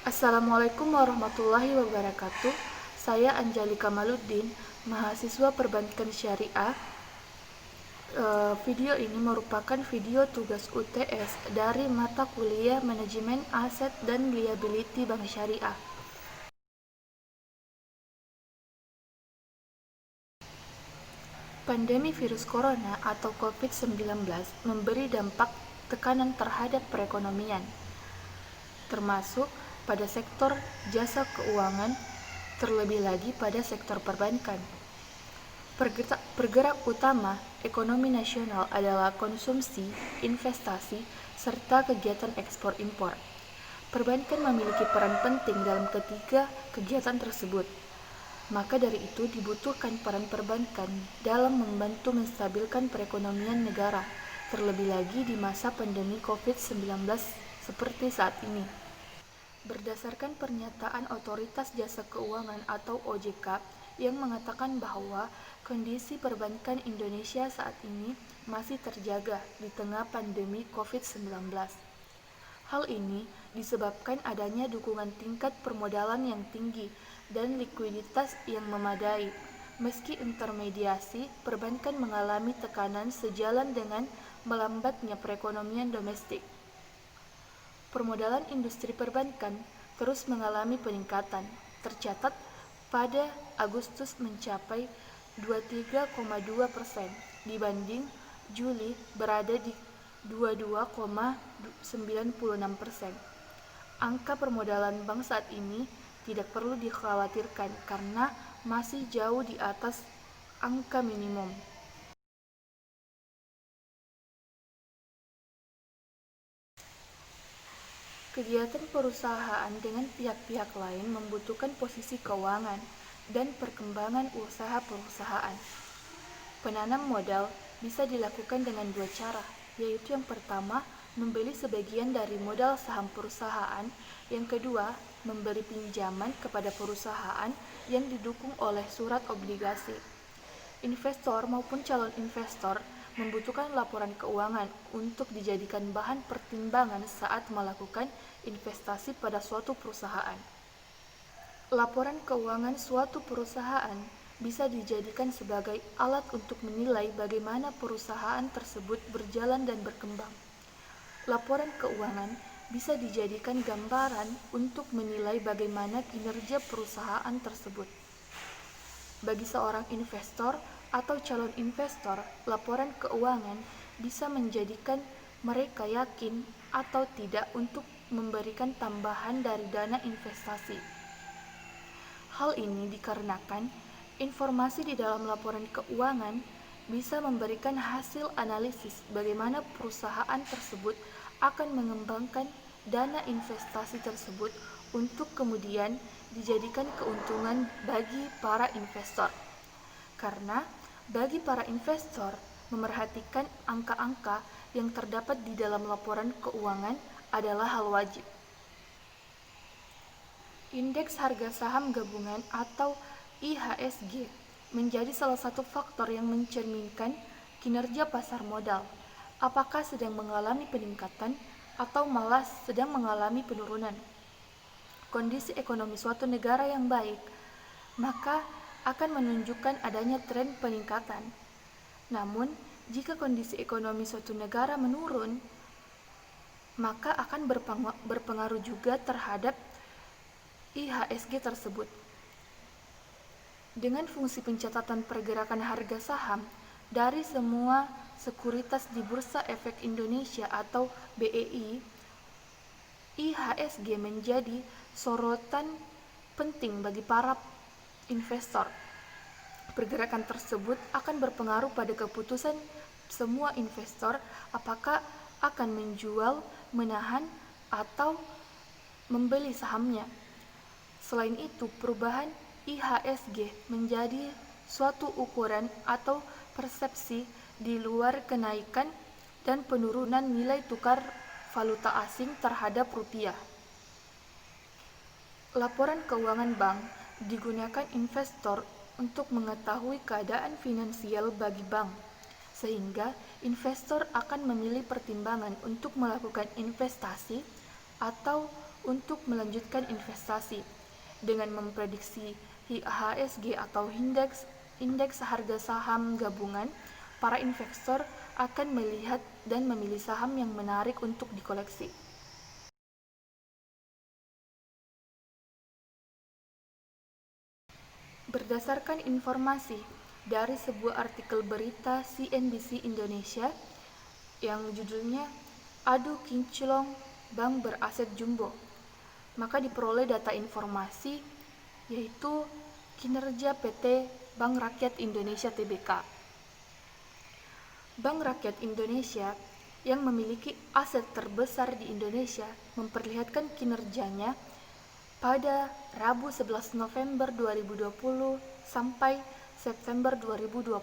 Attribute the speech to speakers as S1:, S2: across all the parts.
S1: Assalamualaikum warahmatullahi wabarakatuh. Saya Anjali Kamaluddin, mahasiswa Perbankan Syariah. Video ini merupakan video tugas UTS dari mata kuliah Manajemen Aset dan Liability Bank Syariah. Pandemi virus corona atau COVID-19 memberi dampak tekanan terhadap perekonomian, termasuk pada sektor jasa keuangan, terlebih lagi pada sektor perbankan. Pergerak utama ekonomi nasional adalah konsumsi, investasi, serta kegiatan ekspor-impor. Perbankan memiliki peran penting dalam ketiga kegiatan tersebut. Maka dari itu dibutuhkan peran perbankan dalam membantu menstabilkan perekonomian negara, terlebih lagi di masa pandemi COVID-19 seperti saat ini. Berdasarkan pernyataan Otoritas Jasa Keuangan atau OJK yang mengatakan bahwa kondisi perbankan Indonesia saat ini masih terjaga di tengah pandemi COVID-19. Hal ini disebabkan adanya dukungan tingkat permodalan yang tinggi dan likuiditas yang memadai. Meski intermediasi perbankan mengalami tekanan sejalan dengan melambatnya perekonomian domestik. Permodalan industri perbankan terus mengalami peningkatan, tercatat pada Agustus mencapai 23,2% dibanding Juli berada di 22,96%. Angka permodalan bank saat ini tidak perlu dikhawatirkan karena masih jauh di atas angka minimum. Kegiatan perusahaan dengan pihak-pihak lain membutuhkan posisi keuangan dan perkembangan usaha perusahaan. Penanam modal bisa dilakukan dengan dua cara, yaitu yang pertama, membeli sebagian dari modal saham perusahaan, yang kedua, memberi pinjaman kepada perusahaan yang didukung oleh surat obligasi. Investor maupun calon investor membutuhkan laporan keuangan untuk dijadikan bahan pertimbangan saat melakukan investasi pada suatu perusahaan. Laporan keuangan suatu perusahaan bisa dijadikan sebagai alat untuk menilai bagaimana perusahaan tersebut berjalan dan berkembang. Laporan keuangan bisa dijadikan gambaran untuk menilai bagaimana kinerja perusahaan tersebut. Bagi seorang investor atau calon investor, laporan keuangan bisa menjadikan mereka yakin atau tidak untuk memberikan tambahan dari dana investasi. Hal ini dikarenakan informasi di dalam laporan keuangan bisa memberikan hasil analisis bagaimana perusahaan tersebut akan mengembangkan dana investasi tersebut untuk kemudian dijadikan keuntungan bagi para investor. Karena bagi para investor, memerhatikan angka-angka yang terdapat di dalam laporan keuangan adalah hal wajib. Indeks harga saham gabungan atau IHSG menjadi salah satu faktor yang mencerminkan kinerja pasar modal, apakah sedang mengalami peningkatan atau malah sedang mengalami penurunan. Kondisi ekonomi suatu negara yang baik, maka akan menunjukkan adanya tren peningkatan. Namun, jika kondisi ekonomi suatu negara menurun, maka akan berpengaruh juga terhadap IHSG tersebut. Dengan fungsi pencatatan pergerakan harga saham dari semua sekuritas di Bursa Efek Indonesia atau BEI, IHSG menjadi sorotan penting bagi para investor. Pergerakan tersebut akan berpengaruh pada keputusan semua investor apakah akan menjual, menahan, atau membeli sahamnya. Selain itu, perubahan IHSG menjadi suatu ukuran atau persepsi di luar kenaikan dan penurunan nilai tukar valuta asing terhadap rupiah. Laporan keuangan bank digunakan investor untuk mengetahui keadaan finansial bagi bank, sehingga investor akan memilih pertimbangan untuk melakukan investasi atau untuk melanjutkan investasi. Dengan memprediksi IHSG atau indeks harga saham gabungan, para investor akan melihat dan memilih saham yang menarik untuk dikoleksi. Berdasarkan informasi dari sebuah artikel berita CNBC Indonesia yang judulnya Adu Kinclong Bank Beraset Jumbo, maka diperoleh data informasi yaitu kinerja PT Bank Rakyat Indonesia Tbk. Bank Rakyat Indonesia yang memiliki aset terbesar di Indonesia memperlihatkan kinerjanya pada Rabu 11 November 2020 sampai September 2020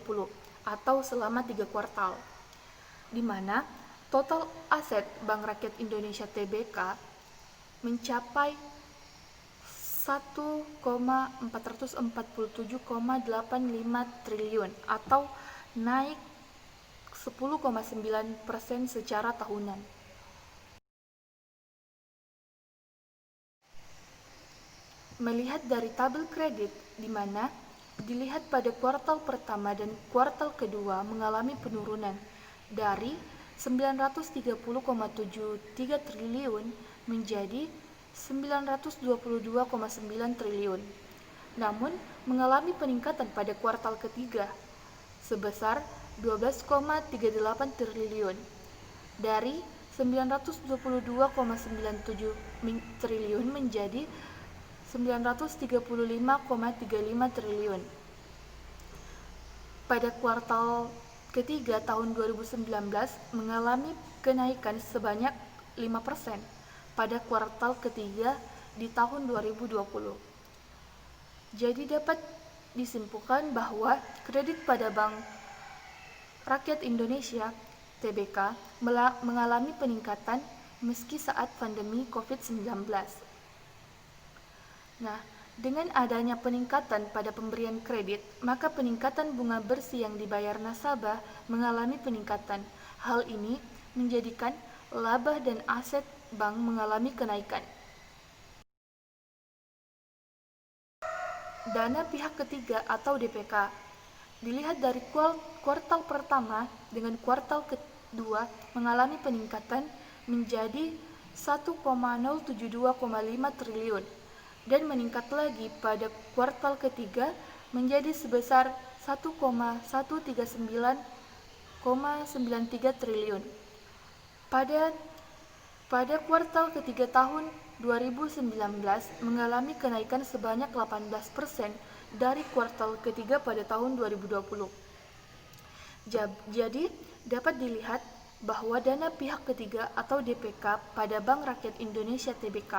S1: atau selama 3 kuartal, di mana total aset Bank Rakyat Indonesia Tbk mencapai 1,447,85 triliun atau naik 10,9% secara tahunan. Melihat dari tabel kredit, di mana dilihat pada kuartal pertama dan kuartal kedua mengalami penurunan dari 930,73 triliun menjadi 922,9 triliun, namun mengalami peningkatan pada kuartal ketiga sebesar 12,38 triliun dari 922,97 triliun menjadi 935,35 triliun. Pada kuartal ketiga tahun 2019 mengalami kenaikan sebanyak 5% pada kuartal ketiga di tahun 2020. Jadi dapat disimpulkan bahwa kredit pada Bank Rakyat Indonesia (TBK) mengalami peningkatan meski saat pandemi COVID-19. Nah, dengan adanya peningkatan pada pemberian kredit, maka peningkatan bunga bersih yang dibayar nasabah mengalami peningkatan. Hal ini menjadikan laba dan aset bank mengalami kenaikan. Dana pihak ketiga atau DPK dilihat dari kuartal pertama dengan kuartal kedua mengalami peningkatan menjadi 1,072,5 triliun dan meningkat lagi pada kuartal ketiga menjadi sebesar 1,139,93 triliun. Pada kuartal ketiga tahun 2019 mengalami kenaikan sebanyak 18% dari kuartal ketiga pada tahun 2020. Jadi, dapat dilihat bahwa dana pihak ketiga atau DPK pada Bank Rakyat Indonesia Tbk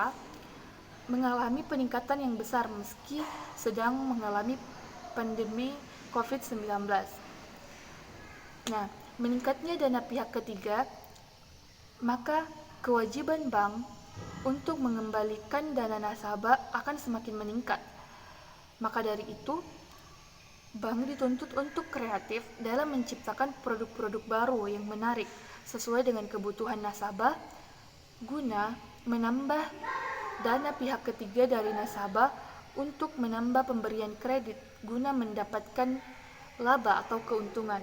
S1: mengalami peningkatan yang besar meski sedang mengalami pandemi COVID-19. Nah, meningkatnya dana pihak ketiga, maka kewajiban bank untuk mengembalikan dana nasabah akan semakin meningkat. Maka dari itu, bank dituntut untuk kreatif dalam menciptakan produk-produk baru yang menarik sesuai dengan kebutuhan nasabah guna menambah dana pihak ketiga dari nasabah untuk menambah pemberian kredit guna mendapatkan laba atau keuntungan.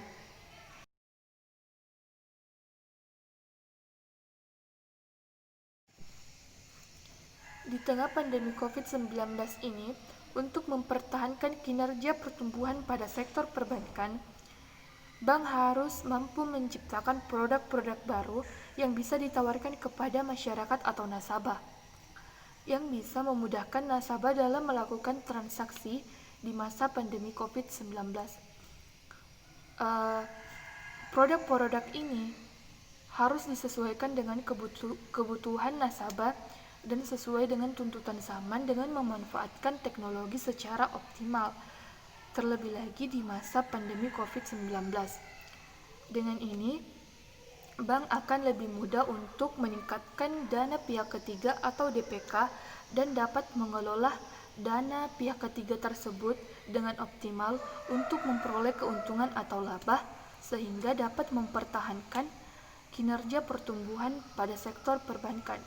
S1: Di tengah pandemi COVID-19 ini, untuk mempertahankan kinerja pertumbuhan pada sektor perbankan, bank harus mampu menciptakan produk-produk baru yang bisa ditawarkan kepada masyarakat atau nasabah, yang bisa memudahkan nasabah dalam melakukan transaksi di masa pandemi COVID-19. Produk-produk ini harus disesuaikan dengan kebutuhan nasabah dan sesuai dengan tuntutan zaman dengan memanfaatkan teknologi secara optimal, terlebih lagi di masa pandemi COVID-19. Dengan ini, bank akan lebih mudah untuk meningkatkan dana pihak ketiga atau DPK dan dapat mengelola dana pihak ketiga tersebut dengan optimal untuk memperoleh keuntungan atau laba sehingga dapat mempertahankan kinerja pertumbuhan pada sektor perbankan.